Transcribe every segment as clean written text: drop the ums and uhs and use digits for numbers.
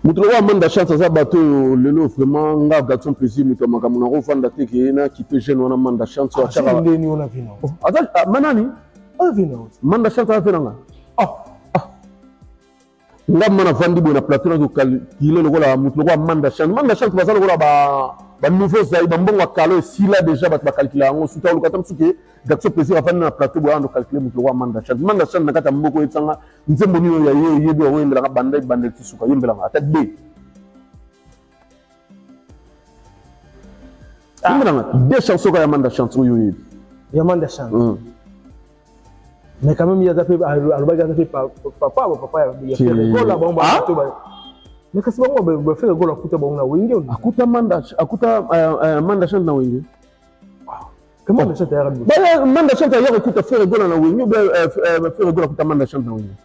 Mutuloa manda chance za bato lelo vraiment nga garçon plaisir muto makamu na rofanda te ke na ki pe jeune wana manda chance wa chaka. Ndeni ona vina. Ata manani? Ah vina. Manda chance a fenanga. Nga mana vandi bona plateau na ko kilo lokola mutuloa manda chance. Manda chance bazalo lokola ba nouveau zai ba mbongo kalo sila déjà ba calculer ngo suta lokata msuke garçon plaisir afana na plateau bo ando calculer mutuloa manda chance. Manda chance na kata mboko etsanga nzembo nino ya yebi wa wembela ka bande tisuka yembela ata de. Deux chansons quand Yamanda chante. Yamanda chante. Mais quand même, il y a des papa, il y a fait le goal là-bas. Mais qu'est-ce que vous avez fait le goal à Kuta Bonga Wingi? Akuta Manda chante na Wingi. Comment Manda chante à Manda chante à Yara Kuta fait le goal na Wingi ou faire le goal à Kuta Manda chante na Wingi?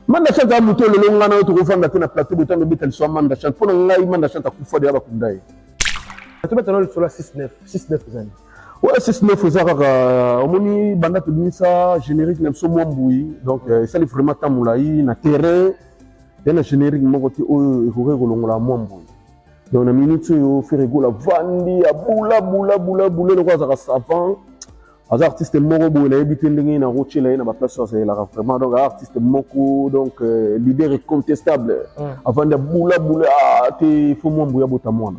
Manda chante a muto le longa na to fanda na plateau de temps de bitel so manda chante pour ngai manda chante ku fode aba kundai tu mettre le sur la 6-9 zani ouais 6-9 za kaka omoni banda to binisa générique na so mwambui donc ça li vraiment tamulai na terrain na générique moko ti o ko kolongola mwambui donc na minute yo faire gola vandi abula le quoi ça savant les artistes moko bo na ebité ndenge na roche la na ba place ça c'est la vraiment donc artiste moko donc leader incontestable avant de boula te faut mo mbuya bota mwana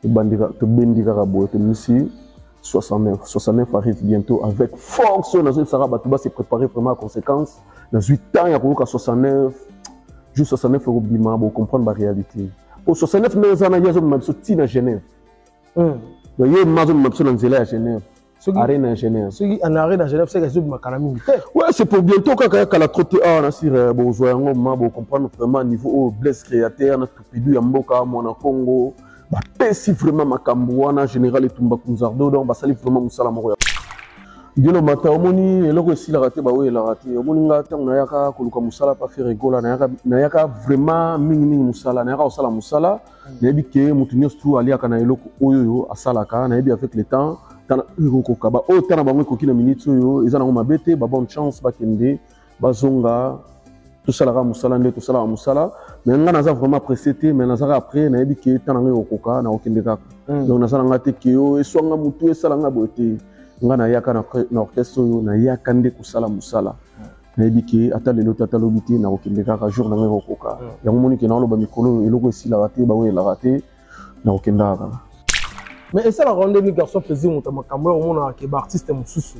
te bandika te bendika ka bo te misi 69 arrive bientôt avec force na zo sara ba se préparer vraiment à conséquence dans 8 ans ya ko 69 juste 69 faut bima bo comprendre la réalité pour 69 ans na yazo mabso ti na Genève donc yé mazo mabso na nzela ya Genève. Arène ingénieur. Ceux en arène en Genève, c'est que c'est du macaroni. Ouais, c'est pour bientôt quand la trotte on a sur besoin on comprendre vraiment niveau au bless créateur na tupidu ya mboka mona Congo. Ba pesi vraiment makambo wana général etumba kunzardo donc ba sali vraiment musala moko ya. Dino mata omoni eloko esila raté ba we la raté. Omoni nga tang na yaka koluka musala pa faire rigola na yaka vraiment mingi musala na yaka osala musala. Na yebi ke mutu nyos ali aka na eloko oyo asalaka na yebi avec le temps. Tana kokaba o tana bango kokina minute yo ezana ngoma bete ba bonne chance ba kende bazonga tout ça la musala nde tout ça la musala mais nga naza vraiment pressé mais naza après na yebi ke tana ngo koka na okende kaka donc naza nga te kio eswanga mutu esala nga bote nga na yaka na orchestre yo na yaka nde kusala musala na yebi ke ata lelo tata lobiti na okende kaka jour na ngo koka yango moni ke na loba mikolo eloko esila raté ba we la raté na okenda kaka. Mais ça la rendez les garçons plaisir mon tamakamo au monde qui est artiste mususu.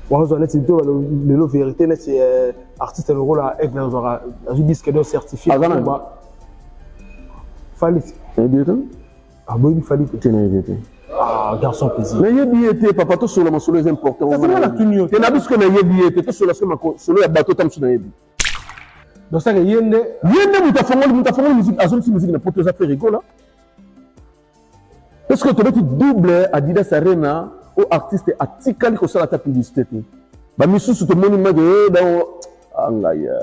Bon on est le vérité c'est artiste le rôle à aigle dans un disque de certifié. Fallait. Ah bon il fallait que tu n'aies été. Ah garçon plaisir. Mais il était papa tout sur le solo est important. C'est la tunio. Tu n'as plus que na était tout sur la solo ya bateau tam sur na yebi. Donc ça que yende mutafongoli musique azon musique na poto za faire rigola. Est-ce que tu veux double Adidas Arena au artiste atikali ko sala ta publicité ba misusu to moni mage dans angaya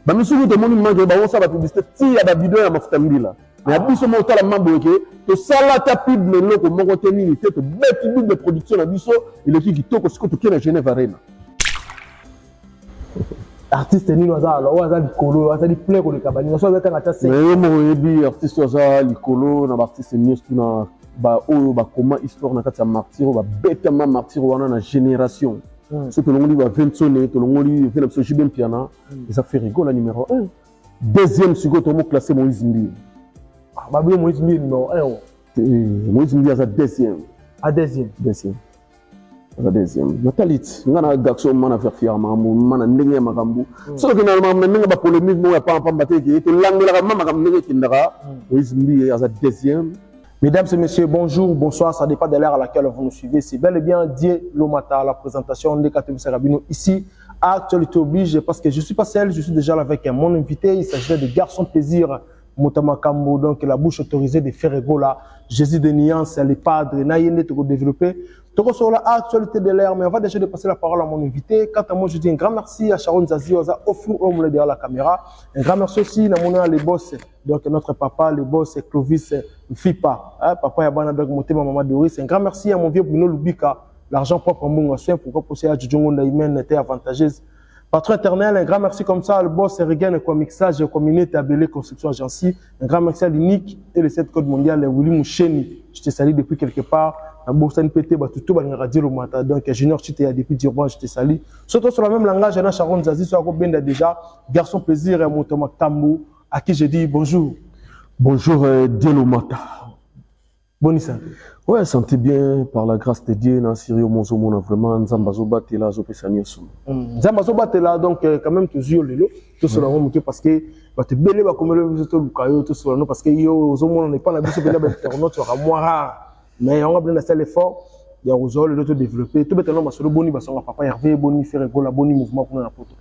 ba misusu to moni mage ba on sala publicité ti ya ba vidéo ya mafuta mbila mais abiso mo tala mambo ke to sala ta pub le loko moko tenini te to beti double production na biso ile ki kitoko siko to kena Genève Arena artiste ni wazala likolo wazali plein ko le kabani na so za tanga ta se mais mo yebi artiste wazala likolo na ba artiste ni na ba oyo ba comment histoire na kati ya martyr ba beta ma martyr wana na génération ce que l'on dit va 20 sonné to l'on dit fait l'absolu bien piana et ça fait rigoler numéro 1 deuxième second tomo classé Moïse Mbi ba bien Moïse Mbi non Moïse Mbi à deuxième la deuxième natalit ngana gaxo mana faire fièrement mana ndenge makambu so que normalement ndenge ba polémique mo ya pa bateki to langela mama kam ndenge kindaka Moïse Mbi à deuxième. Mesdames et messieurs, bonjour, bonsoir, ça dépend de l'heure à laquelle vous nous suivez. C'est bel et bien Dieu Lomata, la présentation de Katemisa Rabino ici à Actualité Oblige, parce que je ne suis pas seul, je suis déjà là avec mon invité. Il s'agit de Garçon Plaisir, Motamakambo, donc la bouche autorisée de Ferregola, Jésus de Niance, les padres, Nayende, tout développé. Tout sur la actualité de l'air, mais on va déjà passer la parole à mon invité. Quant à moi, je dis un grand merci à Sharon Zazi, aux offert au derrière la caméra. Un grand merci aussi à les boss, donc notre papa, les boss, Clovis, Fipa, papa Yabana, donc Motema Maman Doris. Un grand merci à mon vieux Bruno Lubika, l'argent propre en bon soin, pourquoi poser à Djongo Ndaïmen était avantageuse. Patron éternel, un grand merci comme ça, le boss Regan, quoi mixage, communauté tabelé, construction agency, un grand merci à l'unique et le 7 code mondial, Willy Moucheni. Je te salue depuis quelque part. Un beau NPT, tout le monde dire au matin. Donc, Junior, tu t'es depuis Durban, je te salue. Surtout sur le même langage, Anna Sharon Zazi, sur Benda déjà. Garçon plaisir, et Moutoma Tambo, à qui je dis bonjour. Bonjour, Dielo Mata. Bonne santé. Ouais, santé bien, par la grâce de Dieu, dans Syrio Mozomona, vraiment, Nzambazo Tela, Zopesania Soum. Nzambazo Tela, donc, quand même, toujours le lot, tout sur la roue, parce que, tu belé, comme le visiteur Lukayo, tout sur la roue, parce que, yo, Zomona n'est pas la bise, internaute, tu auras moins rare. Mais on a besoin d'un effort, il y a aux autres, de développer. Tout bêtement, sur le boni, parce que papa Hervé, boni, faire la boni mouvement pour la photo.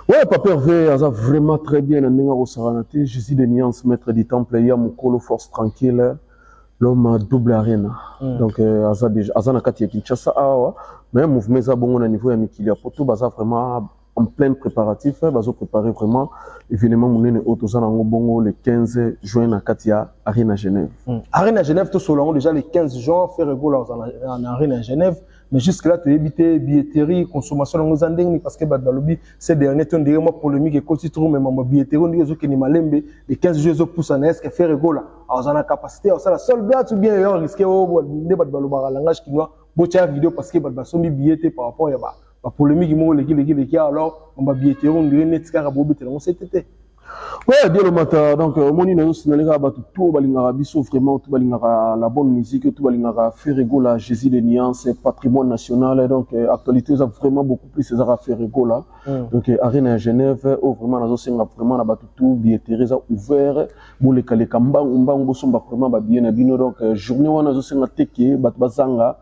Ouais, papa Hervé, a vraiment très bien, au Saranate, Jésus de Niance, maître du temple, il y a mon colo force tranquille. L'homme double arena. Donc, Azana Katia Kinshasa, mais un mouvement ça bon au niveau Amikili Poto, baza vraiment en plein préparatif, bazo préparer vraiment événement monene autozana bongo le 15 juin à Katia Arena Genève. Arena Genève tout selon déjà le 15 juin faire rigolo en Arena Genève, mais jusque là tu éviter billetterie, consommation dans nos andings parce que badalobi ces derniers temps derrière moi polémique et côté trop même ma billetterie on dit que ni malembe les 15 jours pousse en est que faire rigolo alors on a capacité ça la seule date ou bien on risque au ne badaloba langage chinois bocha vidéo parce que badasombi billetté par rapport à la polémique qui alors on va billetterie on dirait net car bobité on c'était. Ouais, bien le matin. Donc, moni na yosi nalega batu tout balingara biso vraiment tout balingara la bonne musique, tout balingara faire rigola Jésus de Niance, patrimoine national. Donc, actualité ça vraiment beaucoup plus ça va faire rigola. Donc, Arena Genève, vraiment nazo senga vraiment na batu tout billetterie ça ouvert. Pour les kale kamba mbang bosomba vraiment ba bien na bino. Donc, journée wana nazo senga teke batu bazanga.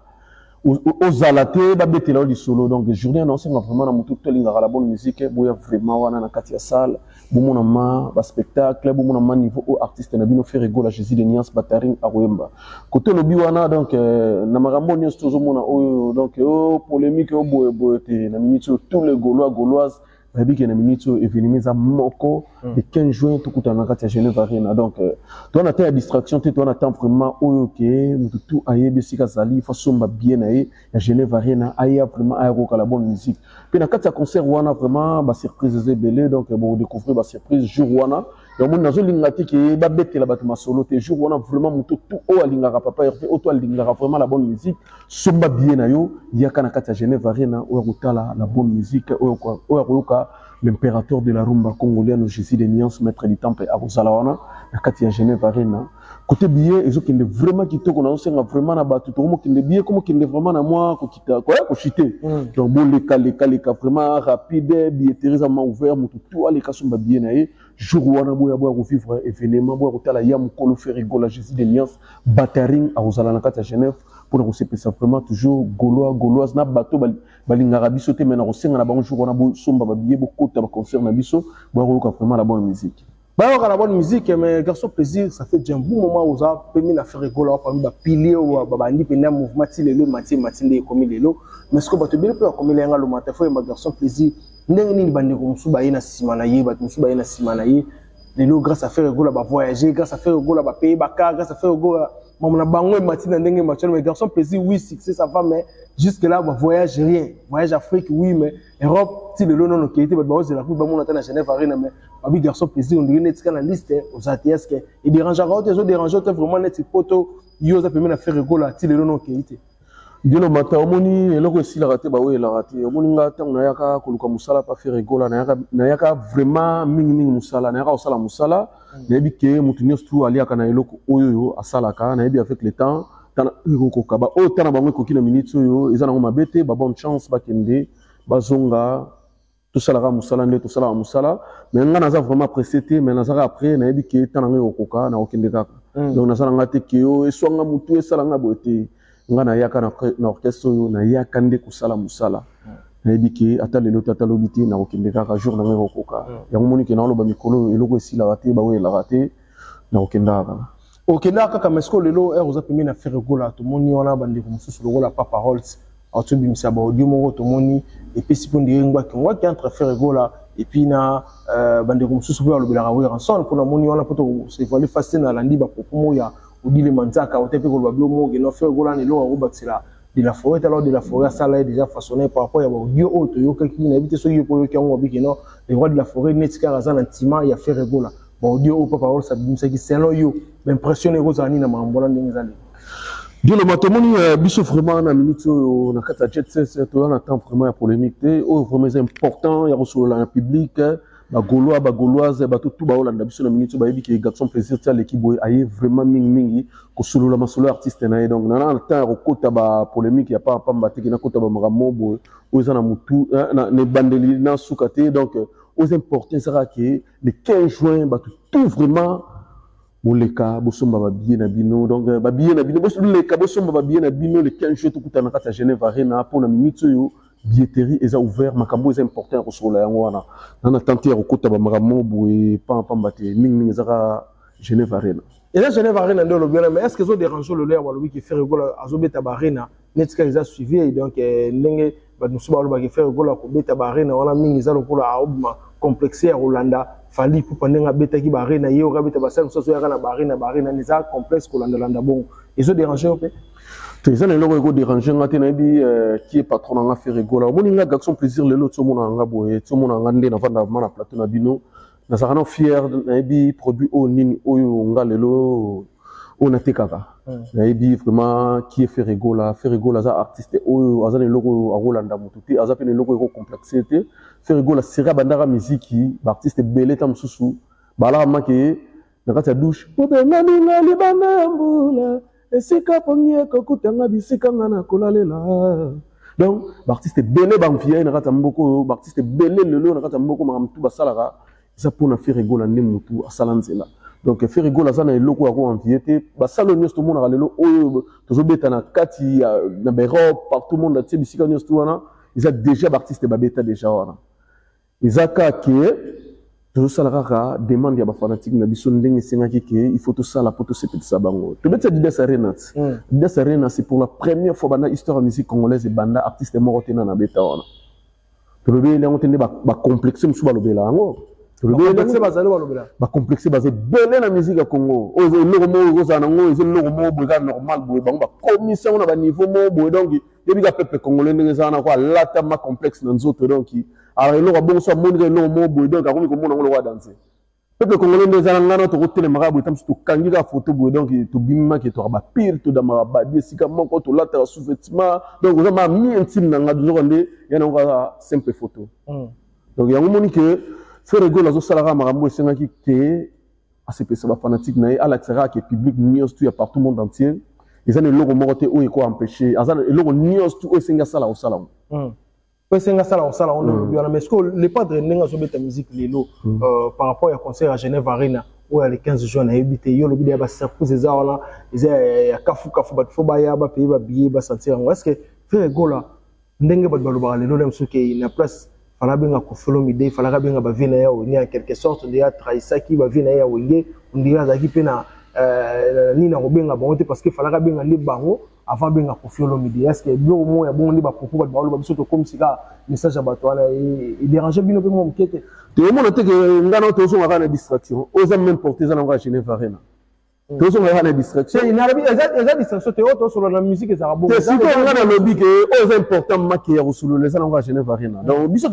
Aux alatés, babetela du solo. Donc, journée non senga vraiment na mutu tout lingara la bonne musique. Boya vraiment wana na katia salle. Bon mon spectacle, bon mon niveau au artiste na bino faire rigola Jésus de Niance Bataring à Wemba. Côté lobby wana donc na marambo nyos tozo mona donc polémique au boete na minute tous les gauloises babi que na minute événement za moko le 15 juin tout kutana kati ya Genève Arena. Donc toi on a ta distraction tu on attend vraiment que tout ayebi sika zali fa somba bien aye ya Genève Arena aye vraiment aéro la bonne musique. Puis na kati ya concert wana vraiment ba surprise zebelé donc bon découvrir ba surprise jour wana ya mon nazo lingati ke ba betela batuma solo te jour wana vraiment mutu tout o alingaka papa Hervé o to alingaka vraiment la bonne musique somba bien ayo ya kana kati ya Genève Arena o kutala la bonne musique o ko l'impérateur de la rumba congolienne Jésus de Niance maître du temple à Rosalawana na kati ya Genève Arena côté billet ils ont qui vraiment qui to qu'on a vraiment na batu to qui ne billet comme qui ne vraiment na moi ko kita quoi ko chité donc bon les cas vraiment rapide billetterie ça m'a ouvert tout aller ka somba bien na jour wana boya ko vivre événement boya ko tala yam ko le faire rigola Jésus de Niance Bataring à Rosalana na kati ya Genève pour nous c'est vraiment toujours gauloise na bateau balingara biso te mena ko senga na bango jour wana bo somba ba billet beaucoup ta concert na biso boya ko vraiment la bonne musique. Bah, on a la bonne musique, mais garçon plaisir, ça fait un bon moment où ça a permis de faire rigoler, parmi les piliers ou bandi pena mouvement le matin comme il est là. Mais ce que tu veux dire comme il est là le matin, faut un garçon plaisir. N'engni bandi comme souba ina simanaye, bat souba ina simanaye. Les lots grâce à faire rigoler, bah voyager, grâce à faire rigoler, bah payer baka, grâce à faire rigoler. Maman a bango matin n'engni matin, mais garçon plaisir, oui, succès ça va, mais jusque là, bah voyage rien, voyage Afrique, oui, mais Europe, si le lot non qui était, bah c'est la coupe, bah mon attend à Genève Arena, mais abi garçon plaisir on dirait net la liste aux ATS que il dérangera autres dérangeants vraiment net poto yo ça permet de faire rigoler ti le non qui était dino mata omoni eloko si la raté ba we la raté omoni ngata na yaka kuluka musala pa faire rigoler na yaka vraiment mingi musala na yaka osala musala na bi ke mutu nyostu ali aka na eloko oyo asala ka na bi avec le temps tana ko kaba o tana bango ko kina minute oyo ezana ngo mabete ba bonne chance ba kende bazonga tout ça la musala nde tout ça la musala mais nga naza vraiment pressé mais naza après na yebi ke tananga okoka na okende kaka donc naza nga te keo eswanga mutu esala nga bote nga na yaka na orchestre na yaka nde kusala musala na yebi ke ata lelo tata lobiti na okende kaka jour na nga okoka ya moni ke na loba mikolo eloko esila raté ba we la raté na okende kaka okende kaka mais ko lelo oza pemi na faire rigola to moni wana bande ko mususu lokola papa Rolls auto bimisa ba audio moko to moni et puis si pour dire ngwa qui entre faire rigola et puis na bande ko mususu pour le la wa ensemble pour na moni wana poto se voler facile na landi ba popo ya odile manzaka otepe ko ba blo mo ke no faire rigola ni lo ba baxela de la forêt, alors de la forêt, ça là est déjà façonné par rapport à audio auto, qui n'habite ce qui pour qui ont habité non, les rois de la forêt, Netika Razan, Antima, il y a fait régola. Audio au parole, ça dit que c'est là yo, l'impressionné aux années, dans mon des années. Dieu le matomoni, biso vraiment na minute na kata jet set, on attend vraiment la polémique, oh vraiment important, il y a reçu la public. Ba gauloise tout ba Hollande biso na minute ba yebi ke garçon plaisir tia l'équipe aye vraiment mingi ko solo la masolo artiste na donc na le temps ko ta ba polémique ya pas mbate na ko ta ba mramo bo oza na mutu na ne bandeli na sukate donc aux importants sera que le 15 juin ba tout vraiment boleka bosomba ba bien na bino donc ba bien na bino boleka bosomba ba bien na bino le 15 juin tout kutana kata Genève Arena pour na minute yo billetterie est ouvert makambo est important ko sur la ngwana na tenté ko kota ba maramo boy pas mbate ming ezaka Genève Arena et là Genève Arena ndo lo bien mais est-ce que zo dérange le l'air walobi ki faire gola azobeta ba arena netka ils a suivi donc ndenge ba nusu ba lo ba ki faire gola ko beta ba arena wana mingi za lokola aobma complexé à Rolanda fali pour pendenga beta ki ba arena yo ka beta ba sel so ya kana ba arena ni za complexe ko landa bon ils ont dérangé au fait. Les gens qui dérangé qui est patron en affaire rigola. On a garçon plaisir le lot tout le monde en gaboye, tout le monde en gandé na vanda na plateau na bino. Na sarano fier na bi produit au nini oyo nga lelo on a tekaka. Na bi vraiment qui est fait rigola za artiste oyo azane logo a Rolanda mututi azapene logo eko complexité. Fait rigola sera bandara musique ba artiste belé tam susu. Bala make na kata douche. Obenga ninga libana mbula. Esika ponye kokutanga bisika ngana kolalela donc l'artiste belé banfier na kata mboko l'artiste belé lelo na kata mboko makamtu basalaka ça pour na faire rigola ne mutu asalanzela donc faire rigola ça na eloko ya ko enviété basalo nyos tout monde lelo oyo tozobeta na kati na Europe partout monde na tie bisika nyos tout wana ils a déjà l'artiste babeta déjà wana ils a que tout ça la demande ya ba fanatique na biso ndenge sengaki ke il faut tout ça la poto sepet sa bango to betsa Didas Arena Didas Arena c'est pour la première fois dans l'histoire de la musique congolaise et banda artiste moko tena na beta wana to le bela ngotende ba complexe musu ba lobela ngo to le bela bazali ba lobela ba complexe bazali belé na musique ya Congo o loko mo za na ngo loko mo boga normal boy bango ba commission na ba niveau mo boy donc yebi ka peuple congolais ndenge za na ko lata ma complexe na nzoto donc alors il aura bon soit monde le mo boy donc akomi ko mona ngolo wa danser peuple congolais ndeza na ngana to ko tele marabu tam to kangi ka photo boy donc to bimma ki to ba pire to da ba desika moko to lata sous-vêtement donc on a mis intime na ngadu zonde yana nga simple photo donc yango moni que faire rigola zo sala marambo esenga ki ke ACPC ba fanatique na ala tsara ki public news tout ya partout monde entier ils ont le logo moroté ou ko empêcher azan le logo news tout esenga sala au salam Pensenga sala on sala on mais est-ce que les padres n'enga zo beta musique lelo par rapport au concert à Genève Arena où le 15 juin na habité yo le bidé ba surprise za wala ils ya kafu ba fo ba ya ba pays ba billet ba sentir est-ce que faire gola ndenge ba ba lelo même ce qui na place fala benga ko follow mide fala benga ba vina ya ni en quelque sorte de ya trahisa qui ba vina ya wenge on dirait za ki pena ni na robenga bon parce que fala benga li bango avant benga ko follow mide est-ce que bio mo ya bon li ba propos ba lo ba biso to comme sika message à batwana il dérangeait bino pe mo mkete te mo na te que ngana to so ngana distraction oza même porter za na Genève Arena to so ngana distraction il na eza distraction te auto sur la musique za bon te siko ngana lobi que oza important maki ya solo les za na Genève Arena donc biso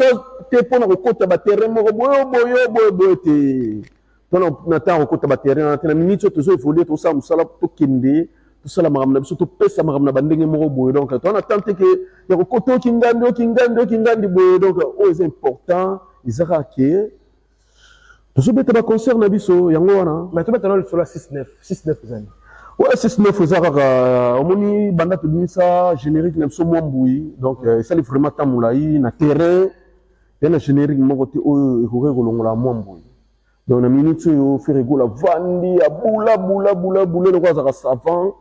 te pona ko kota ba terrain mo boyo te tono na ta ko kota ba terrain na minute to so il faut dire tout ça musala to kende tout ça la maramna biso to pesa maramna bandenge mo boyo donc on a tenté que ya ko koto kingandi boyo donc c'est important izaka ke to so beta ba concert na biso yango wana mais to beta no sur la 6-9 zani ouais 6-9 ezaka omoni banda to binisa générique na biso mo mbui donc ça li vraiment tamulai na terrain et na générique moko te oyo ekore kolongola mo mbui donc na minute yo faire rigola vandi ya bula le quoi ça savant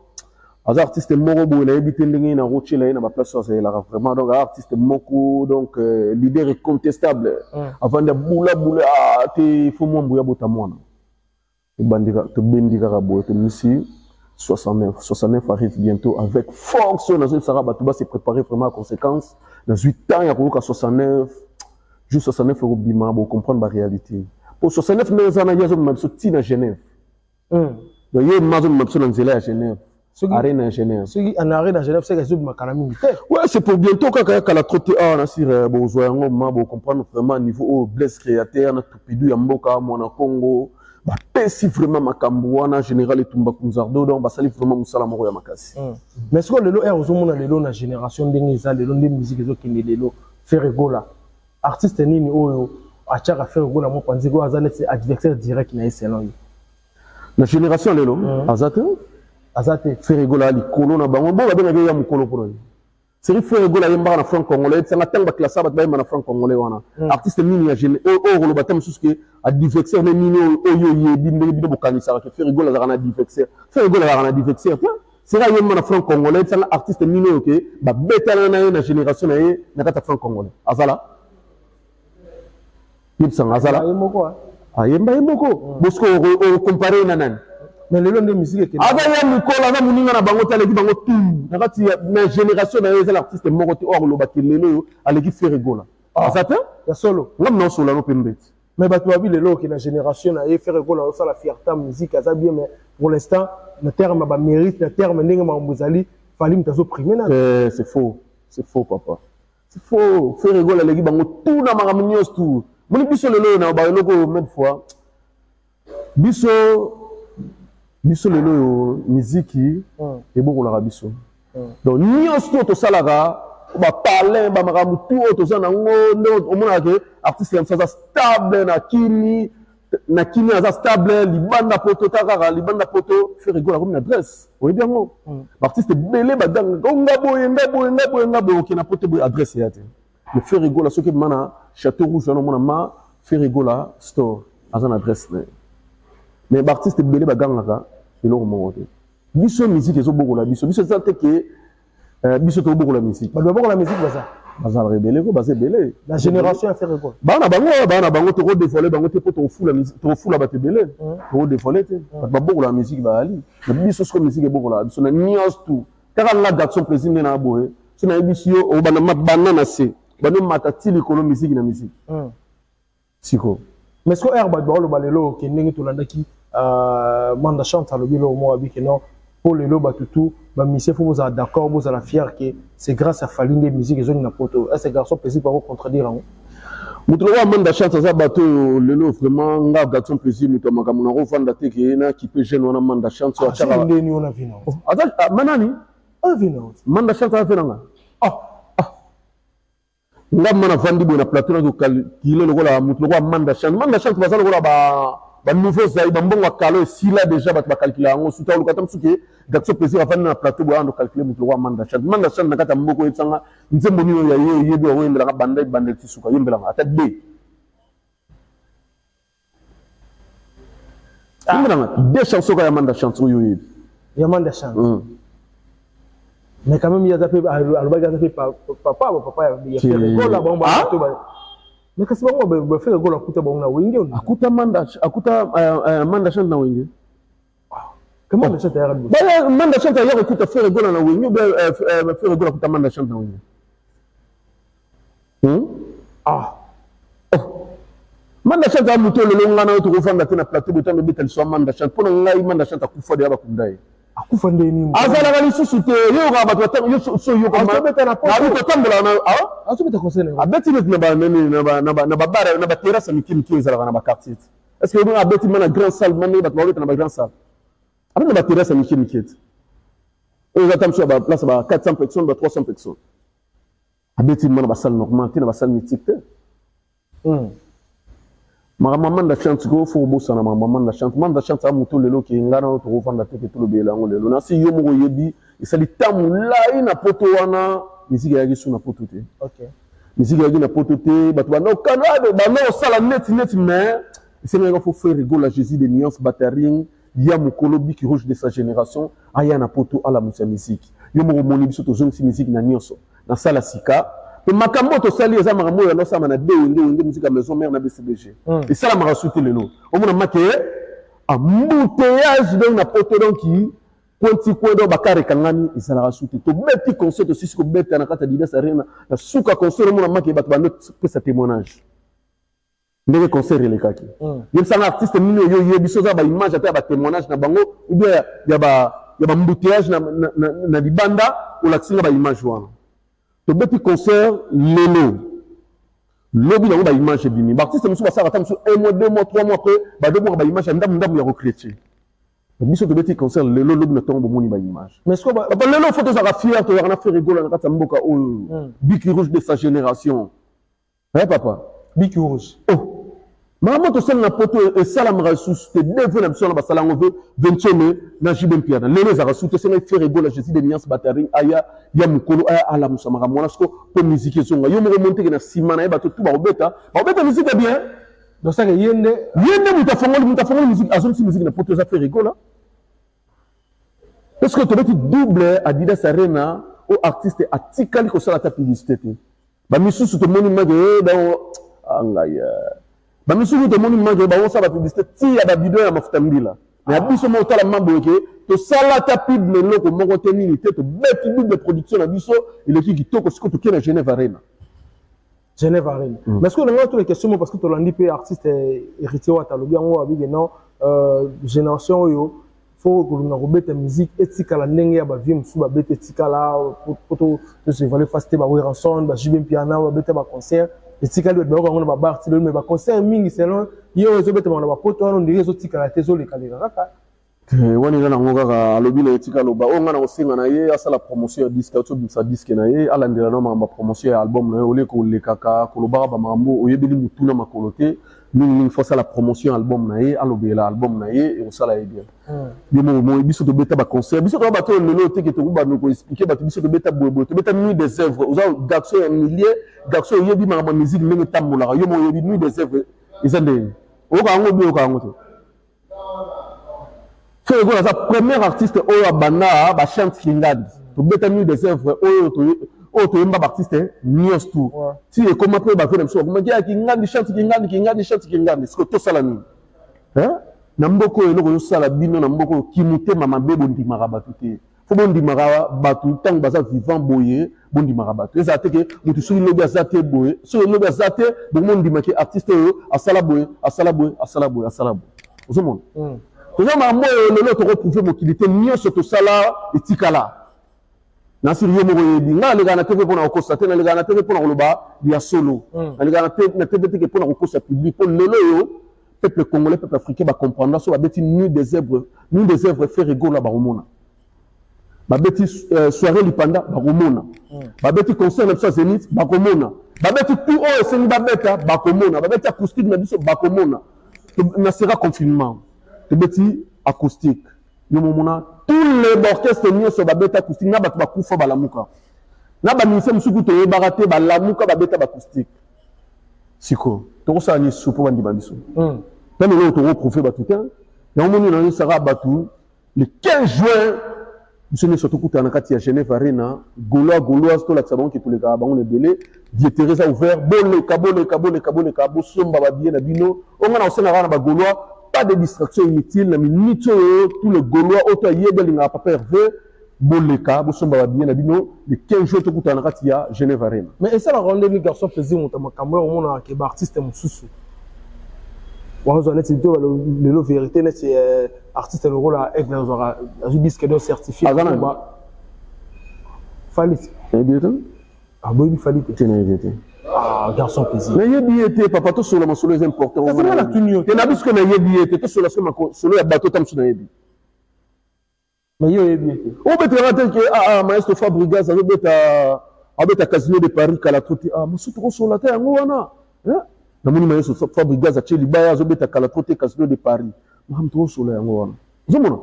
az artiste moko boy na ebité ndenge na rochela na ba place ça c'est là vraiment donc artiste moko donc leader incontestable avant de bula te faut mo mbuya bota mona bandika to bendika ka boy to misi 69 arrive bientôt avec force dans une saraba tout va se préparer vraiment à conséquence dans 8 ans il y a ko 69 juste 69 euros bima pour comprendre la réalité pour 69 ans il y a zo même sorti na Genève donc il y a mazo même sur nzela à Genève Arène à Genève. Ceux qui en arrêt dans Genève, c'est qu'ils ont ma calamité. Ouais, c'est pour bientôt quand la trotte on a sur besoin on comprendre vraiment niveau bless créateur na tupidu ya mboka mona Congo ba pesi vraiment makambo wana général etumba kunzardo donc ba sali vraiment musala moko ya makasi. Mais ce que lelo est aux hommes lelo na génération ndenge za lelo ndenge musique ezo kende lelo faire gola. Artiste nini oyo achaka faire gola mo panziko azane c'est adversaire direct na selon. La génération lelo azate Azate Ferregola likolo na bango bon ba ya mukolo pour lui. C'est Ferregola yemba na franc congolais, c'est nga tanga classe ba ba na franc congolais wana. Artiste mini ya gene o lo batam suske a divexer na mini oyo yebi ndenge bokanisa ka Ferregola za na divexer. Ferregola za na divexer. C'est là yemba na franc congolais, c'est nga artiste mini OK, ba betala na génération na ye na kata franc congolais. Azala. Yipsa azala. Yemba yemoko. Bosko o comparer na nani. Mais le long de musique qui avec ya mukola na muninga na bango tala ki bango tout na kati na génération na les artistes moko ti or lo bakelelo aleki Ferregola azata ya solo ngam non solo no pembet mais batu babi lelo ki na génération na Ferregola o sala fierté musique aza bien mais pour l'instant na terme ba mérite na terme ndenge mambuzali fali mtazo primer na c'est faux papa c'est faux Ferregola aleki bango tout na makamnyos tout moni biso lelo na ba loko même fois biso lelo miziki et beaucoup la biso donc nyonso to salaka ba parler ba makamu tout to za nango o mona ke artiste ya msaza stable na kini aza stable libanda poto takaka libanda poto Ferregola comme une adresse oui bien ngo artiste belé badanga ngabo okina poto bo adresse ya te le Ferregola soki mana Château Rouge na mona ma Ferregola store aza na adresse mais artiste belé baganga et l'on monte. Biso musique est au bout de la biso. Biso c'est que biso est au bout de la musique. Bah d'abord la musique ça. Bazar rebelle ko bazé belé. La génération a fait quoi? Ba na bango to dévoiler bango te poto fou la musique, to fou la batte belé. To dévoiler te. Ba beaucoup la musique ba ali. Mais biso ce musique est beaucoup là. Biso na nios tout. Car la d'action président na boé. So na biso o bana banana se. Bana matati likolo musique na musique. Siko. Mais ce que air ba le balelo ke ndenge to landaki manda chante à l'obilo moi avec non pour le loba tout bah monsieur faut vous d'accord vous la fier que c'est grâce à Faline des musiques et na poto est-ce garçon plaisir pas contredire en mutu wa manda chante za bato lelo vraiment nga garçon plaisir mutu makamuna ko fanda te ke na qui peut jeune wana manda chante so achaka ndeni ona vino ata manani vino manda chante a fait nga nga mana fandi bo na plateau na kilo lokola mutu lokola manda chante bazalo lokola ba nouveau zai ba mbongo kalo si là déjà ba calculer ngo suta lokata msuke gatso plaisir afana na plateau bo ando calculer mutu lokola manda chante na kata mboko etsanga nzembo niyo ya yebi o wembela banda tisuka yembela ata de deux chansons ya manda chante yo yebi ya manda chante mais quand même il y a des papa ya Ferregola bon mais kasi bango ba Ferregola kuta bango na wenge akuta manda chante na wenge comment manda chante ya rabi ba manda chante ya kuta Ferregola na wenge Ferregola kuta manda chante na wenge manda chante ya muto lelo ngana to ko fanda tena plateau botambe betel so manda chante pona ngai manda chante akufa de ba kundai akufa ndeni azala kali susu te yo ga bato ta yo so yo ko ma beta na po na to tambola na aso beta conseil abeti net na ba na ba bara na ba terrasse mikini ezala na ba quartier est-ce que on abeti mana grand salle mane ba to na ba grand salle abeti na ba terrasse mikini kit on va tamso ba place ba 400 personnes ba 300 personnes abeti mana ba salle normale na ba salle mythique maman da chante ko fo bo sana maman da chante a muto lelo ki ngana to ko fanda te ke to lo bela ngo lelo na si yo mo yebi isali tamu lai na poto wana musique ya gisu na poto te OK musique ya gi na poto te batu ba no kanade ba no sala net mais c'est même faut faire rigoler Jésus de nuance battering ya mukolo biki rouge de sa génération aya na poto ala musique yo mo moni biso to zone si musique na nyonso na sala sika et makambo to sali eza makambo ya no sama na de musique à maison mère na BCBG et ça la m'a rasuté lelo o mona maké embouteillage donc na poto donc qui konti kwedo bakare kangani et ça la rasuté to beti concert aussi ko beta na kata dina sarena na suka concert mona maké bato ba notre pour sa témoignage ndenge concert le kaki yem sang artiste mino yo yebiso za ba image ata ba témoignage na bango ou bien ya ba ya ba embouteillage na libanda ou la tsinga ba image wana to beti concert lelo lobi na ba image bimi ba artiste musu ba sara ta musu 1 mois 2 mois 3 mois après ba de ba image ndamu ya recréer biso to beti concert lelo lobi na tongo moni ba image mais ce que ba lelo photo za fier to ya na faire rigoler na kata mboka o Biki Rouge de sa génération papa Biki Rouge maman to sel na poto et salam ressource te devait na biso na basala ngove 20e na jibem piana lelo za ressource c'est na faire rigoler Jésus de Niance Batari aya ya mukolo aya ala musamara mwana sko po musique zonga yo mo remonter na simana e bato tout ba obeta musique bien donc ça que yende mutafongoli musique azonsi musique na poto za faire rigoler est-ce que tu veux double Adidas Arena au artiste atikali ko sala ta publicité ba misusu to moni mage da angaya ba misusu to moni mage ba on sa ba publicité ti ya ba bidon ya mafuta mbila mais abiso mo tala mambo ke to sala ta pub le loko moko tenini te to beti double production na biso il est qui kitoko siko to kena Genève Arena mais est-ce que on a toutes les questions parce que to landi pe artiste héritier wa talobi ngo abi non génération yo faut que nous rebete musique etika la ndenge ya ba vie musu ba bete etika la poto to se valer faster ba ranson ba jibem piano ba bete ba concert etika le ba ngo ba bar ti le ba concert mingi selon yo zo bete ba poto on ndire zo tika la tezo le kalira kaka wani ngana ngo kaka alobi le etika lo ba o ngana ko singa na ye asala promotion ya disque to sa disque na ye ala ndira no ma promotion ya album na ye ole ko le kaka ko lo ba ba mambo o yebeli mutuna makolote nous faisons la promotion album na ye alobi la album na ye et ça la bien yo mo biso to beta ba concert biso to ba to lelo te ke to ba no ko expliquer ba biso to beta bobo to beta nuit des œuvres aux garçons un millier garçons yebi ma musique ndenge tambola yo mo yebi nuit des œuvres ezande o ka ngo bi o ka ngo to fait go la première artiste o abana ba chante kingad to beta nuit des œuvres o to yemba artiste news tout si et comment peut ba faire ça comment dire kingad chante kingad ce que to sala ni hein na mboko eloko yo sala bino na mboko kimute mama bebo ndimaka batu te fo bondimaka batu tant baza vivant boye bondimaka batu eza te ke mutu soki lobi aza te boye soki lobi aza te bongo ndimaki artiste oyo asala boye ozomona toza mambo lelo tokoprouve mokili te nyonso tosala etikala nasiri yo moko yebi nga nalekaka na tv mpona kokosa te nalekaka na tv mpona koloba ya solo nalekaka na tv teke mpona kokosa public mpo lelo oyo peuple congolais, peuple africain, va comprendre ça. Va bêtir nuit des œuvres faire rigoler, va remona. Va bêtir soirée lipanda, va remona. Va bêtir concert de Zénith, va remona. Va bêtir tout haut, c'est une babette, va remona. Va bêtir acoustique, va remona. Na sera confinement. Va bêtir acoustique. Yo momona tous les orchestres ni so va bêtir acoustique, na ba kufa ba lamuka. Na ba ministère musuku to yebaraté ba lamuka ba bêtir acoustique. Siko. Tout ça ni soupo bandi bandiso. Quand nous avons retrouvé Batoutin, et on a eu Sarah Batou, le 15 juin, nous sommes surtout à Genève Arena, Gaulois, tout l'accent qui est tous les gars, on est belé, Dieu Teresa ouvert, bon les cabos, somba babien, nabino, on a aussi un Gaulois, pas de distraction inutile, mais ni tous les Gaulois, autant yébel, il n'a pas perdu, bon les cabos, somba babien, nabino, le 15 juin, tout à Genève Arena. Mais ça, la rendez les garçons plaisir, on a un artiste, mon sous. Le vérité, c'est artiste le rôle avec les disques de certifié. Fallait. Ah bon, il fallait. Ah, garçon plaisir. Mais il y a papa, tout sur le solo est important. C'est la tenue. Il y a que il y a tout sur le solo, bateau tam sur naïbi. Mais il y a on peut te rater que maestro Fabregas avec ta casino de Paris qu'à la trotte ah mais surtout sur la terre ngwana hein na moni maestro Fabregas a cheli baya zobeta kala trotte casino de Paris mam trop sur la ngwana zomona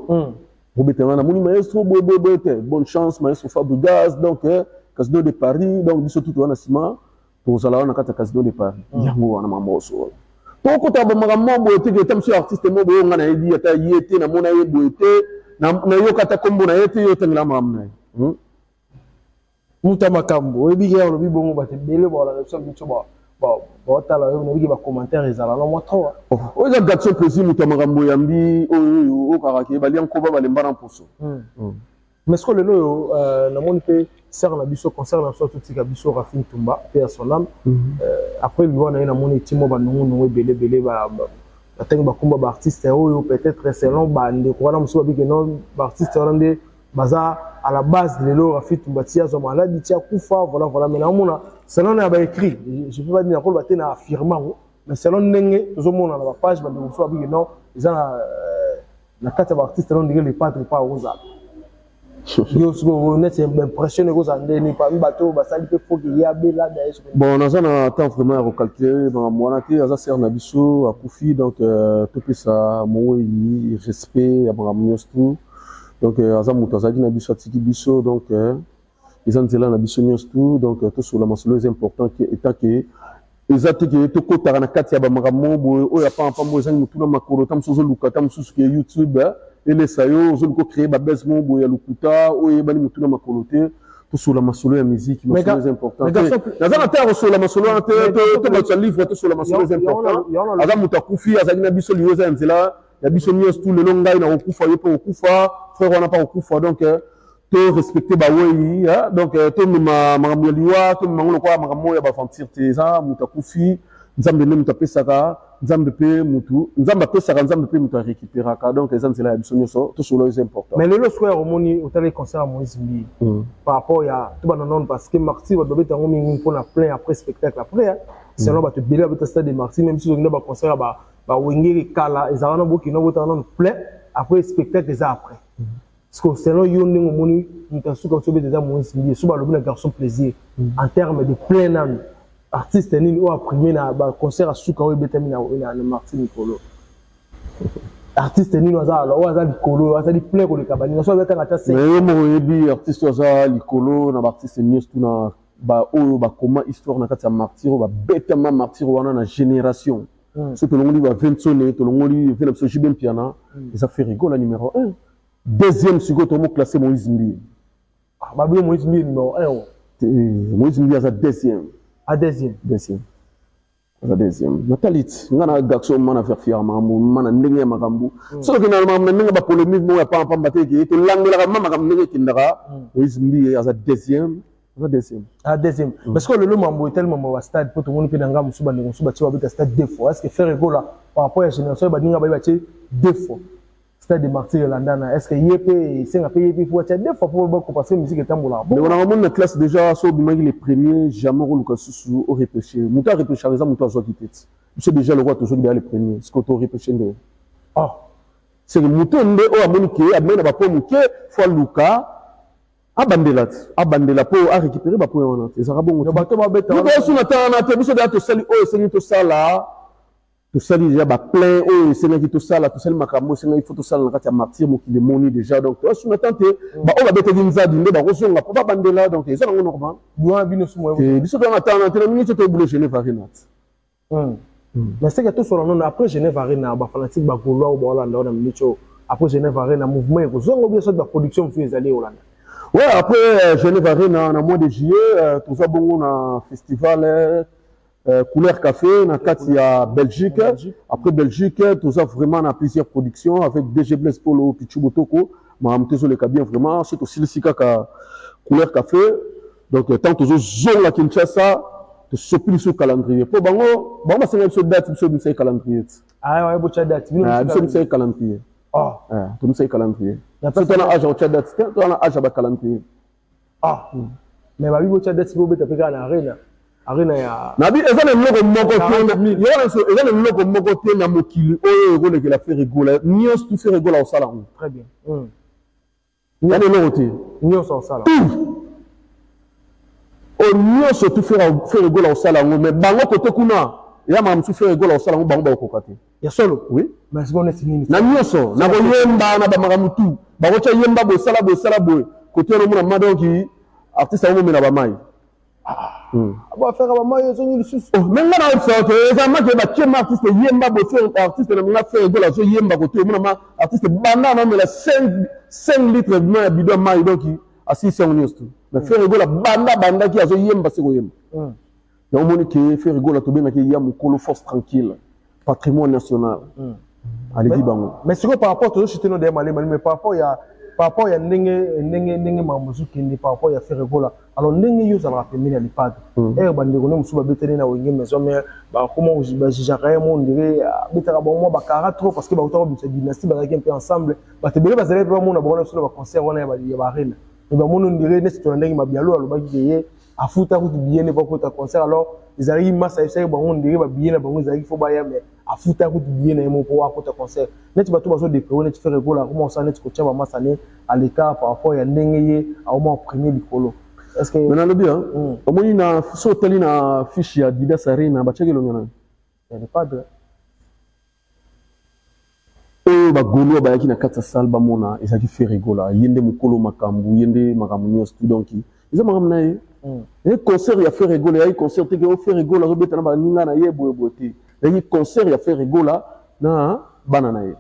robeta na moni maestro bonne chance maestro Fabregas donc casino de Paris donc biso tout wana sima pour ça là on a kata casino de Paris yango wana mambo so to ko ta ba mambo ete tam sur artiste mo bo ngana yedi ata yete na mona yebo ete na yo kata kombo na yete yo tengela mamna muta makambo ebi ya lobi bongo ba te bele ba la so bicho ba tala yo na bi ba commentaire ezala na moto o za gatso plaisir muta makambo yambi o karake ba lian ko ba lemba na poso mais ce que le lo na moni pe sert na biso concert na so tout ka biso Rafine Tumba pe à son âme après lui on a na moni timo ba nungu bele ba Attends, bakumba ba artiste oyo peut-être selon bande quoi na musuba bi que non ba artiste hollandais baza à la base de l'eau Rafit Mbatia zo maladi tia kufa voilà mais na mona selon na ba écrit je peux pas dire ko ba tena affirmant mais selon ndenge zo mona na ba page ba musuba bi que non ils ont la carte ba artiste non dire les padres pas aux arts yo ce qu'on est impressionné aux andé ni pas bateau ba sali pe faut qu'il y a bela d'ailleurs bon on a temps vraiment à recalculer dans moi qui a ser na biso a kufi donc tout ça moi respect à Bramnios tout donc aza muto azaki na biso atiki biso donc ils ont là na biso nyos tout donc tout sur la masolo est important que état que ezati que to kotaka na kati ya ba makambo boye oya pampa mo ezangi mutu na makolo tam sozo luka tam susu ke YouTube ele sayo zo luko créer ba base mo boye lukuta oye bani mutu na makolo te tout sur la masolo ya musique masolo est important naza na terre sur la masolo to ba livre tout sur la masolo est important aza mutu akufi azaki na biso liyoza nzela ya biso nyos tout le longai na okufa yo po okufa frère wana pa okufa donc to respecter ba wei donc to ma makambo liwa to mangono kwa makambo ya ba fantir te za mutu akufi nzambe ne mutu apesaka nzambe pe mutu nzambe apesaka nzambe pe mutu récupéraka donc eza nzela ya biso nyonso to solo est important mais le soir au moni au télé concert à Moïse Mbi par rapport ya tout ba non parce que Marty va dober tango mingi pour na plein après spectacle après selon ba te bela ba stade de Marty même si on ba concert ba wengeri kala ezana boki no bota non plein après spectacle déjà après parce que selon yo ndenge moni mutasuka sobe déjà Moïse Mbi so ba lobi na garçon plaisir en termes de plein âme artiste nini o primé na ba concert à suka o betami na Martin Nicolo artiste nini waza likolo waza di plein ko le kabani na so beta ngata se mais mo yebi artiste waza likolo na ba artiste news tout na ba oyo ba comment histoire na kati ya martyr ba betama martyr wana na génération so to longoli ba 20 sonné to longoli vena so jibem piana ça fait rigoler numéro 1 deuxième seconde to mo classé Moïse Mbi ba bi Moïse Mbi numéro 1 Moïse Mbi a deuxième à deuxième a deuxième natalit ngana gaxo mana faire fièrement mana ndenge makambu so que normalement ndenge ba polémique mo ya pa bateki to langela mama kam ndenge kindaka Moïse Mbi a deuxième parce que le mambo est tellement au stade pour tout le monde qui n'engage musuba ndenge musuba tu vas stade deux fois est-ce que faire rigolo par rapport à la génération ba ninga ba deux fois stade de Martyr Landana est-ce que yep c'est un pays puis faut être deux fois pour parce que musique est tambola mais on a vraiment une classe déjà sur bimagi les premiers jamais au Lucas sous au repêché muta repêché raison muta zo qui tête c'est déjà le roi toujours derrière les premiers ce qu'on to repêché de c'est le mouton de o amonique amena ba po muke fois Luka abandela po a récupérer ba po wana c'est ça bon bato ba beta ko sous na tana te biso da to sali o c'est to sala tout ça déjà ba plein oh c'est qui tout ça là tout ça makambo c'est il faut tout ça na kati ya martyr mo qui le moni déjà donc toi sous maintenant te ba o ba bete dinza dinde ba rozonga po ba bandela donc ça na normal doit bino sous moi et biso na tana te na minute to boule Genève Arena mais c'est que tout sur non après Genève Arena ba fanatique ba goloa ou ba Hollande on a minute après Genève Arena mouvement et rozonga bien ça de production fait aller Hollande ouais après Genève Arena en mois de juillet tout ça bon on a festival Couleur Café, na kati ya Belgique. Après Belgique, tout ça vraiment on a plusieurs productions avec DG Blaise Polo, Pichu Botoko, Maham Tezo le Kabien vraiment, c'est aussi le Sika Couleur Café. Donc tant que je la Kinshasa, de sopli sur calendrier. Pour bango, bango c'est une date, c'est calendrier. Ah ouais, bocha date. C'est calendrier. Ah, tout c'est calendrier. C'est un âge au date, c'est un âge à calendrier. Ah. Mais ma bocha date, c'est pour bête à l'arena. Arena ya nabi ezana loko moko tena yona so ezana loko moko tena mokili oyo ngole ke la faire rigoler nyos tu faire rigoler au salon très bien yana loko te nyos au salon o nyos tu faire rigoler au salon mais bango côté kuna ya mam tu faire rigoler au salon bango ba kokate ya solo oui mais c'est bon c'est nini na nyoso na ko yemba na ba magamutu ba ko cha yemba bo sala bo côté no muna madonki artiste au mena ba mai abo faire ba mayo zo nyulu susu mais nga na ça que ça ma que ba tiem artiste yemba bo faire artiste na nga faire de la zo yemba ko te ma artiste banda na me la 5 litres de ma bidon ma donc assis sur news tout mais faire rigola banda qui a zo yemba c'est ko yemba donc moni que faire rigola to benga ki yamu kolo force tranquille patrimoine national allez dit bango mais c'est quoi par rapport toujours chez nous des malais mais par rapport il y a par rapport à ndenge mamuzu kende par rapport à faire regola alors ndenge yo ça va permettre les pas bande ko musu ba betene na wenge maison mais ba comment ba jijaka mo ndire betaka bon mo ba kara trop parce que ba utako bi dynastie ba un peu ensemble ba te bele ba zele ba mo na bona sur ba concert wana ya ba arena mais ba mo ndire ne to ndenge mabialo alo ba kiye afuta ko bien ne pas ko ta concert alors ils arrivent massa essayer ba mo ndire ba bien na ba mo zaki fo ba ya mais afuta ko bien na mo po akota concert net ba to ba so de pro net faire regola comment ça net ko tia ba massa ne à l'écart par rapport à ndenge au moins premier likolo est-ce que maintenant le bien au moins il a sauté na fiche ya Adidas Arena ba cheke longana il n'y a pas de ba golo ba yaki na kata salle ba mona ezaki fait rigola yende mukolo makambu yende makamunyo student ki ils ont ramené un concert il a fait rigola il y a concert que on fait rigola zo betana ba ninga na yebo boté il y a concert il a fait rigola na banana ye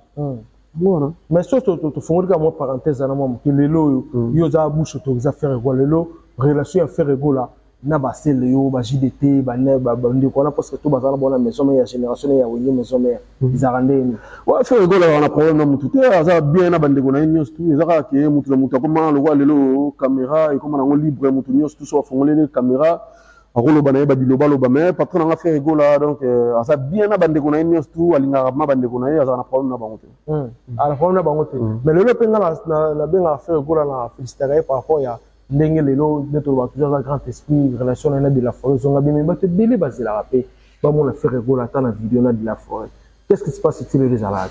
voilà mais surtout tu fais comme parenthèse na moi que lelo yo za bouche to za faire rigola lelo relation à faire rigola na ba sel yo ba JDT ba ne ba ndiko na parce que tout bazala bona maison mais ya génération ya wenye maison mais ils arrandé ouais faire rigola on a problème na mutu te aza bien na bandeko na nyos tout ezaka ke mutu na mutu comment le roi lelo caméra et comment na libre mutu nyos tout so fongolé les caméras akolo bana ba biloba loba mais patron na faire rigola donc aza bien na bandeko na nyos tout alinga ma bandeko na aza na problème na bango te ala problème na bango te mais lelo penga na benga faire rigola na féliciter par rapport ya ndenge lelo neto ba toujours un grand esprit relation na de la forêt zonga bien mais te belé basé la rapé ba mon faire rigola ta na vidéo na de la forêt qu'est-ce qui se passe si les alades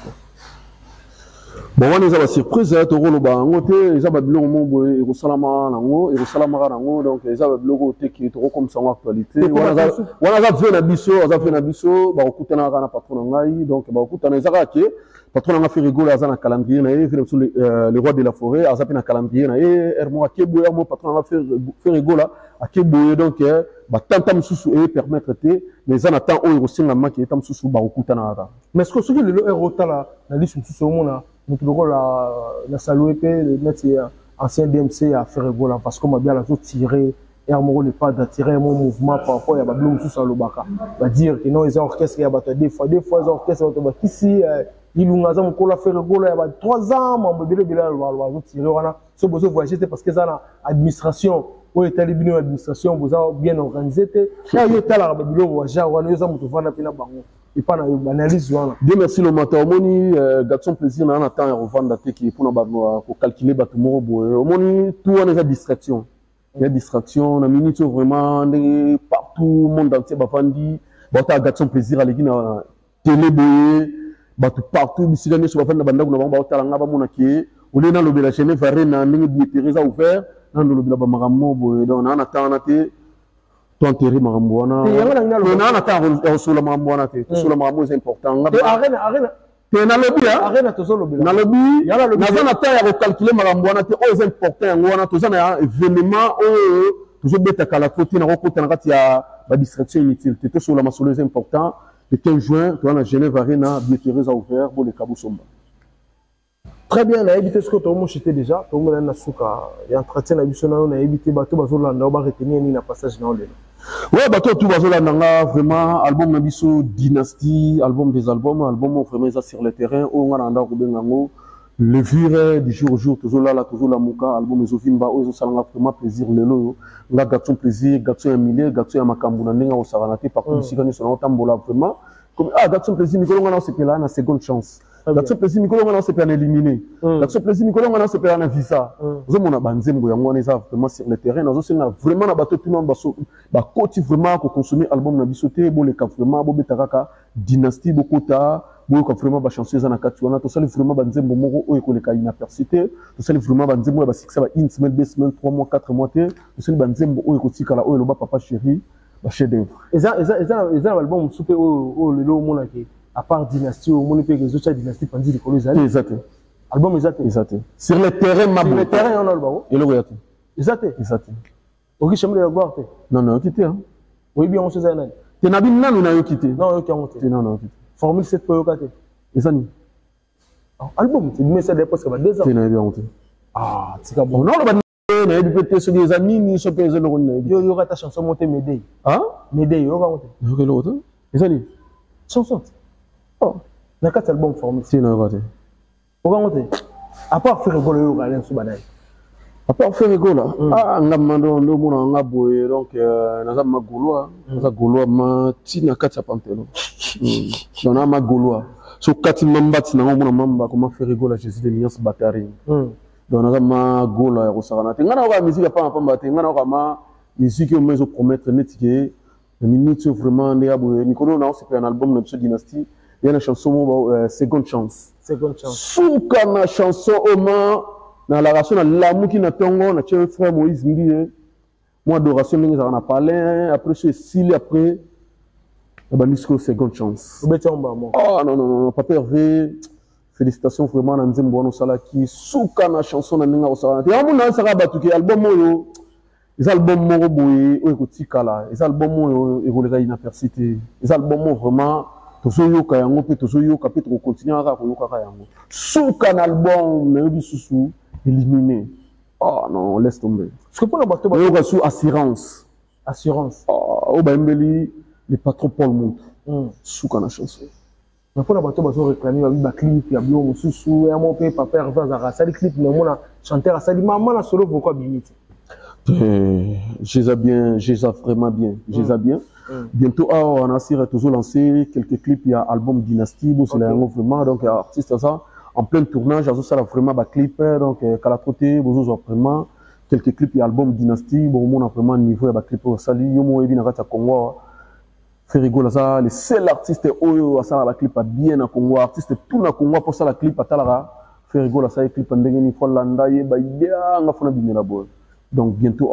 bon on est à la surprise to rolo ba ngote eza ba biloko mo boye e ko salama nango e ko salama nango donc eza ba biloko te ki to comme ça en actualité wana za vena biso ba okutana kana patron ngai donc ba okutana ezaka ke patron nga fait rigola za na calendrier na e sur le roi de la forêt aza pe na calendrier na e ermo akebo ermo patron nga fait rigola akebo donc ba tanta mususu e permettre te mais za na temps o ko singa maki eta mususu ba okutana ka mais ce que ce que le erota la liste mususu mona mutu la saluer pe le mettre ancien DMC à faire rigola parce que m'a bien la tout tirer et amoureux le pas d'attirer mon mouvement par rapport à Bablou sous Salobaka va dire que non ils ont orchestre il y a des fois ils ont orchestre ici il nous a mon cola faire rigola il y a 3 ans mon bébé là va tirer voilà ce besoin voyager parce que ça la administration ou état libyen administration vous a bien organisé là il est là Bablou voyager on nous a mutu vana pina bango et pas na analyse voilà Dieu merci le matin moni garçon plaisir na temps à revendre qui pour na ba ko calculer ba tumo boy moni tout on a distraction il y a distraction na minute vraiment partout monde entier ba fandi ba ta garçon plaisir à l'équipe na télé boy ba tout partout bisika ne so ba fanda banda kuna ba ta nga ba mona ki on est dans le la chaîne Varena ndenge billetterie a ouvert dans le la ba marambo boy donc on attend na te enterrer marambo wana on attend sur la marambo wana te sur la marambo c'est important arena na lobby arena to solo na lobby na zona ta ya calculer marambo wana te o c'est important yango wana to zana événement o toujours beta kala côté na ko na kati ya ba distraction inutile te to sur la masolo c'est important le 15 juin to na Genève Arena billetterie a ouvert pour le Cabo Somba. Très bien, on a évité ce que tout le monde était déjà. Tout le monde a souka. Et entretien la mission, on a évité bateau bazolanda, on va retenir ni na passage dans le. Ouais, bateau tout bazolanda vraiment album nabiso dynastie, album des albums, album vraiment ça sur le terrain. On a anda ko bengango. Le vire du jour au jour toujours la muka album ezofimba ozo salanga vraiment plaisir lelo. Nga gatson plaisir, gatson Emilie, gatson makambu na ndinga osarana te par contre sika ni sona tambola vraiment. Comme gatson plaisir Nicolas ngana c'est là na seconde chance. Gatson plaisir Nicolas ngana c'est pas éliminé. Gatson plaisir Nicolas ngana c'est pas na visa. Zo mona banzembo yango wana eza vraiment sur le terrain nazo senga vraiment na bato tout le monde ba koti vraiment ko consommer album na bisoté bo le ka vraiment bo betakaka dynastie bokota bo ka vraiment ba chanceuse na kati wana to sali vraiment banzembo moko o ko le ka inapercité to sali vraiment banzembo ba sikisa ba une semaine 2 semaines 3 mois 4 mois te to sali banzembo o ko tikala o lo ba papa chéri ba chef d'œuvre eza album super o le lo mona ke à part dynastie au monde que les autres dynasties pendant les colonies exact album exact sur le terrain mabo sur le terrain on a le babo et le regarde exact ok chambre de voir non quitter hein oui bien on se zana te na bin nanu na yo quitter non yo quitter non formule 7 pour yo quitter ezani album c'est mais ça dépend que 2 ans te na bien honte tika bon non le na yebi peut-être ce des amis ni so pe zelo na yo kata chanson monter Médée Médée yo monter yo ke l'autre ezani chanson na kata album formule si na kote monter À part faire rigoler au Galen Soubanaï. À part faire rigoler, ah, on a demandé on a boé donc naza magoloa, naza goloa ma tina katia pantelo. On a magoloa. So kati mambati na ngomona mamba comment faire rigoler Jésus de Nias Bakari. Donc naza magola ya kosakana. Ngana ka musique pa pamba te ngana ka ma musique au mezo promettre netike. La minute vraiment ndé aboé. Nikolo na c'est un album de Dynastie. Il y a une chanson Seconde Chance. Seconde Chance. Souka na chanson Oma dans la ration na l'amour qui na tongo na tien frère Moïse Ndié. Moi adoration ndenge za na parler après c'est Sili après ba disco Seconde Chance. Oh non Papa Hervé félicitations vraiment na nzembo wana salaki souka na chanson na ndenge osala. Ya mona saka batuki album oyo. Les albums moko boye oyo kotikala. Les albums oyo ekoleka inapercité. Les albums vraiment tozoyoka yango pe tozoyoka pe tokokontinue kaka koyoka yango suka na album na yobi susu éliminé. Oh non, laisse tomber. Parce que pour la bateau yoka sous assurance oh bembeli le patron Paul Mout suka na chanson mais pour la bateau bazo réclamer ba clip ya bio susu ya mon pe papa Hervé Azara ça le clip mais mon chanteur ça dit maman na solo pourquoi biniti j'ai bien vraiment bien bien. Bientôt, on a toujours lancé quelques clips. Il y a album Dynastie, c'est vraiment donc artiste ça en plein tournage. Ça a vraiment des clips donc Kalatroté, vraiment quelques clips. Il y a album Dynastie. Bon, on a vraiment niveau il y a des clips au Sali. Yomo Evi Nagata Congo. Ferrigo Laza, le seul artiste Oyo a ça la clip bien à Congo. Artiste tout na Congo pour ça la clip à Talara. Ferrigo Laza clip en dégâts fois Landaye, Baïdea, on a fait un bien la boîte. Donc bientôt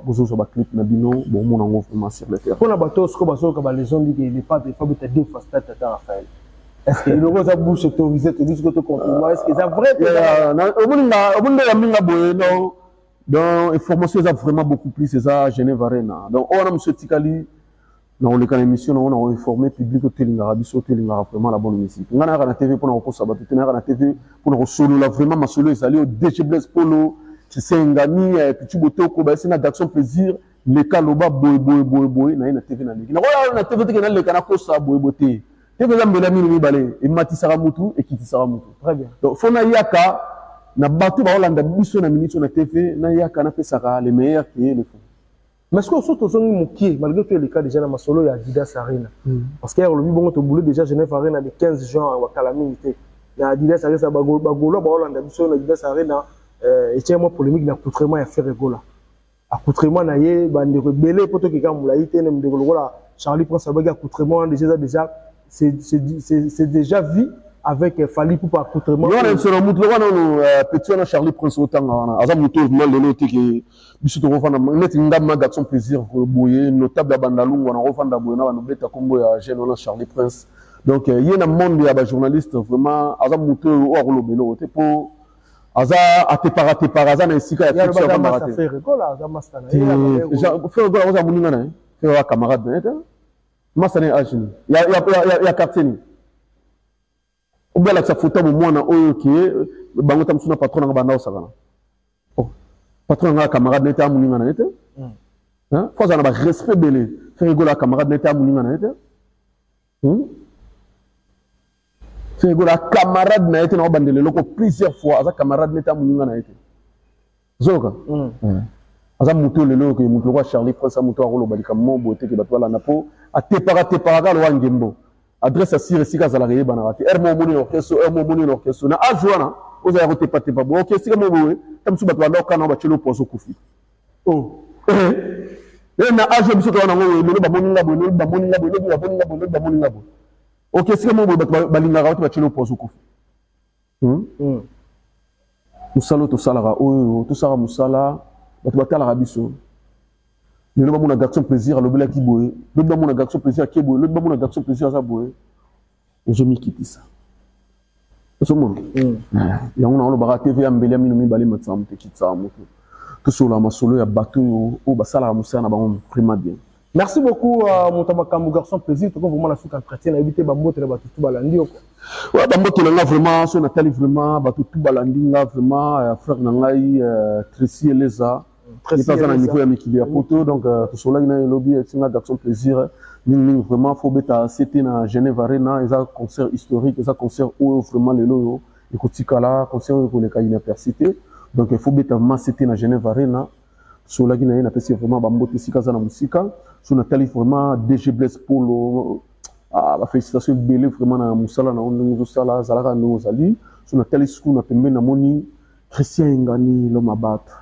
vous avez un clip na bino bon mon en vraiment sur le terrain. Pour la bateau ce que baso que les gens disent qu'il n'est pas de fabrique de fastat tata Raphaël. Est-ce que le rose a bouche autorisé te dit que tu confirmes est-ce que c'est vrai au monde la minga boy non donc information est vraiment beaucoup plus c'est ça Genève Arena. Donc on a monsieur Tikali dans les émissions on a informé public au Télinga biso Télinga vraiment la bonne musique. On a na TV pour na ko sabato na TV pour na solo là vraiment ma solo est allé au DG Blaise Polo. C'est un gami et puis tu boto ko ba sina d'action plaisir les kaloba boy na TV na leki na TV te na le kana ko sa boy boté TV za mbela mini balé et mati sara mutu et kiti sara mutu très bien donc fona yaka na batu ba Hollande biso na minute na TV na yaka na pesaka les meilleurs qui le font mais ce que surtout son mukie malgré que le cas déjà na masolo ya Adidas Arena parce que le bongo to boulot déjà Genève Arena de 15 juin wa calamité na Adidas Arena bagolo ba Hollande biso na Adidas Arena et tiens moi polémique d'accoutrement à faire rigola accoutrement na ye bande rebelle poto ki ka mula ite ne mdegolo la Charlie Prince abagi accoutrement déjà c'est déjà vu avec Fali pour accoutrement yo na solo mutlo wana no petit na Charlie Prince otanga wana aza muto mal de note ki biso to rofanda net ndama garçon plaisir boye notable bandalungu wana rofanda boye na banobeta kombo ya jeune na Charlie Prince donc ye na monde ya ba journaliste vraiment aza muto o rolobelo te po aza ateparaza na esika ya fiction ya camarade faire rigola aza mastana faire rigola oza muninga na faire camarade na eta mastana agini ya quartier ni obala sa photo mo mwana oyo ki bango tam suna patron nga banda osakana oh patron nga camarade na eta muninga na eta hein faut ça na ba respect belé faire rigola camarade na eta muninga na eta c'est que la camarade n'a été dans le loco plusieurs fois. Asa camarade n'a été mounga n'a été. Zoka. Asa mouto le loco mouto Charlie Prince mouto rolo balika mon beauté que batwa la napo a te paraga lo wangembo. Adresse à Sire Sika Zalagaye banarati. Ermo moni orchestre na ajuana. Oza rote pate pa bo. Ok sika mo boé. Tam su batwa ndo kana ba chelo poso kufi. Oh. Na aju biso to na ngo le ba moninga bo. Ok, c'est comment vous balinga tu vas poser au musalo to salara oyo to sara musala tu vas tala rabiso le ba mona garçon plaisir le bela ki boye le ba mona garçon plaisir ki boye le ba mona garçon plaisir ça boye je m'y quitte ça so mon ya on a le bara TV ambele mino mi bali matsamu te kitsa moto to solo masolo ya bateau o basala musana ba vraiment bien. Merci beaucoup, mon tabakamou garçon plaisir. Tu vois vraiment la suite entretien. Éviter bambote la bateau tout balandi. Ouais, bambote là vraiment, sur Nathalie vraiment, bateau tout balandi là vraiment, frère Nangai, Tracy et Leza. Tracy et Leza. Niveau ya qui est poto donc tout cela il y a un lobby, c'est un garçon plaisir. Vraiment faut beta c'était na Genève Arena, ils ont concert historique, ils ont concert où vraiment les lots. ekotikala concert koleka université donc il faut beta masete na Genève Arena so la gina na pesi vraiment bambote sika za na musika so na tali vraiment DG Blaise Polo ba félicitations belé vraiment na musala na onzo sala zalaka no zali so na tali sku na pembe na moni Christian Ngani lo mabata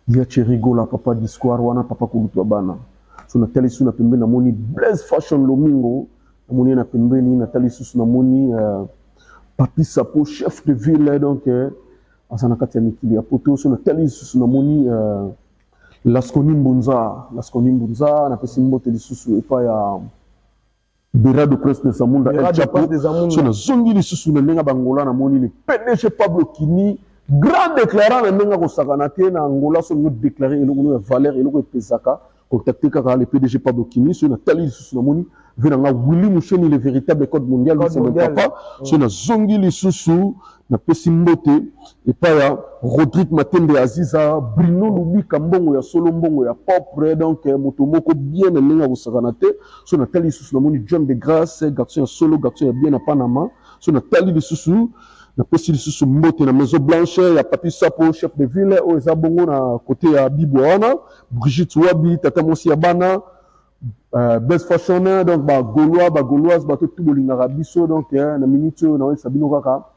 ya cherigola papa d'histoire wana papa kulutu bana so na tali sku na pembe na moni Blaise Fashion Lomingo na moni na pembe ni na tali sku na moni Papi Sapo chef de ville donc asana kati ya mikili ya poto so na tali sku na moni Laskoni Mbunza na pesi mbote lisusu epa ya Bera de Prince de Zamunda so na zongi lisusu na nenga bangola na moni le PDG Pablo Kini grand déclarant na nenga ko sakana te na Angola so no déclarer eloko ya valeur eloko epesaka contacter kaka le PDG Pablo Kini so na tali lisusu na moni venanga Willy Moucheni le véritable code mondial c'est mon papa so na zongi lisusu na pesi mbote epa ya Rodrigue Matembe Aziza Bruno Lubika mbongo ya solo mbongo ya propre donc moto moko bien na nenga ko sakana te so na tali lisusu na moni John de Grace garçon ya solo garçon ya bien na Panama so na tali lisusu na pesi lisusu mbote na Maison Blanche ya Papi Sapo chef de ville o eza bongo na côté ya Bibo wana Brigitte Wabi tata mosi ya bana Best Fashion donc ba gauloise ba tout bolingaka biso donc na minute na Sabino kaka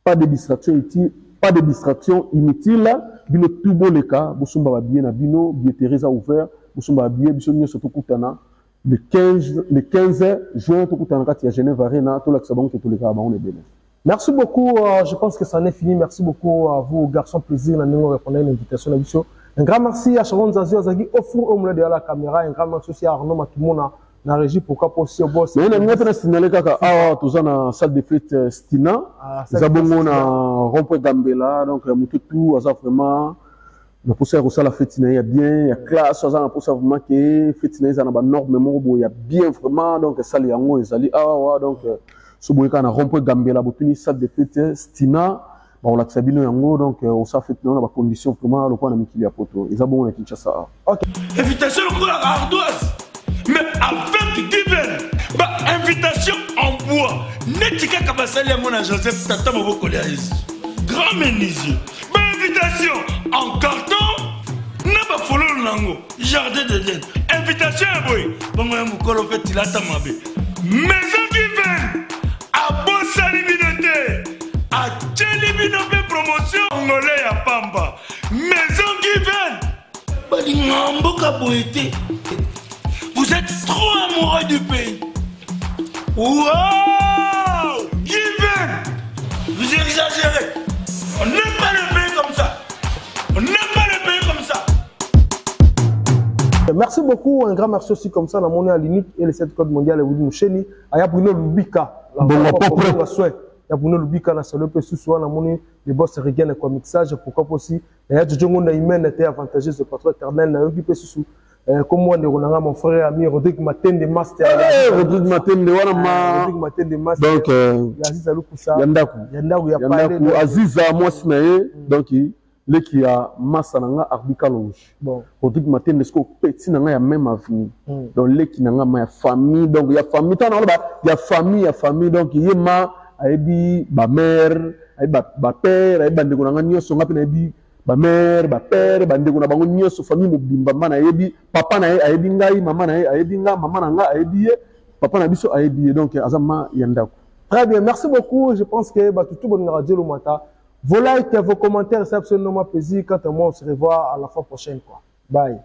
pas de distraction inutile bino tout boleka bosumba ba bien na bino billetterie a ouvert bosumba ba bien biso nyoso tokutana le 15 juin tokutana kati ya Genève Arena to la sabon que tous les gars on est bien. Merci beaucoup, je pense que ça en est fini. Merci beaucoup à vous, garçons, plaisir, de répondre à l'invitation. Un grand merci à Sharon Zazio Zagi, offre au milieu de la caméra. Un grand merci aussi à Arnaud Matumona, na régie, pourquoi pas aussi au boss. Mais on a fait un signalé kaka, tous en salle de fête Stina, Zabongo na rond-point Gambela, donc Mututu, Aza vraiment, na poussé à la fête il y a bien, il y a classe, Aza na poussé vraiment que fête il y a na norme, il y a bien vraiment, donc ça les yango, ils allaient, donc so boyeka na rond-point Gambela, botuni salle de fête Stina, on l'a sabino yango, donc on s'est fait dans la condition vraiment le point na mikili ya poto, ils a bon na Kinshasa. OK. Invitation pour la ardoise. Mais avec divers, invitation en bois. Netika Kabasali à mon Joseph Tata Maboko Léaïs. Grand menuisier. Invitation en carton. N'a pas follow l'ango. Jardin de laine. Invitation à boy. Bon, moi, mon colo fait il a ta mabé. Maison divers. À Bossali Binote. À Tcheli Binote promotion. Angolais à Pamba. Maison divers. Balingambo Kaboete. Vous êtes trop amoureux du pays. Wow! Given! Vous exagérez. On n'aime pas le pays comme ça. On n'aime pas le pays comme ça. Merci beaucoup. Un grand merci aussi comme ça. On a monnaie à l'unique et le 7 code mondial. Willy Moucheni. Aya Bruno Lubika. Bon, pas prêt. Il y a Bruno Lubika na solo pe sous on a monnaie les boss regain comme mixage pourquoi pas aussi. Il y a du jongo na humaine était avantageuse de patron éternel na occupé sous comme moi mon frère ami Rodrigue Matende Master. Rodrigue Matende wana ma Rodrigue Matende Master. Donc Aziza Lukusa. Yandaku ya parler Aziza moi sinaye donc le qui a massa nanga Arbika Longe. Bon Rodrigue Matende est-ce que petit nanga ya même avenir. Donc le qui nanga ma famille donc il y a famille tant il y a famille donc yema ayebi ba mère ayebi ba père ayebi ndeko nanga nyoso ngapi na yebi ba mère ba père ba ndeko na bango nyoso famille mobimba mana ayebi papa na ayebi ngai mama na ayebi nga mama na nga ayebi ye papa na biso ayebi donc azama yandako. Très bien, merci beaucoup. Je pense que tout bon radio le matin. Vos likes, vos commentaires, c'est absolument plaisir. Quant à moi, on se revoit à la fois prochaine quoi. Bye.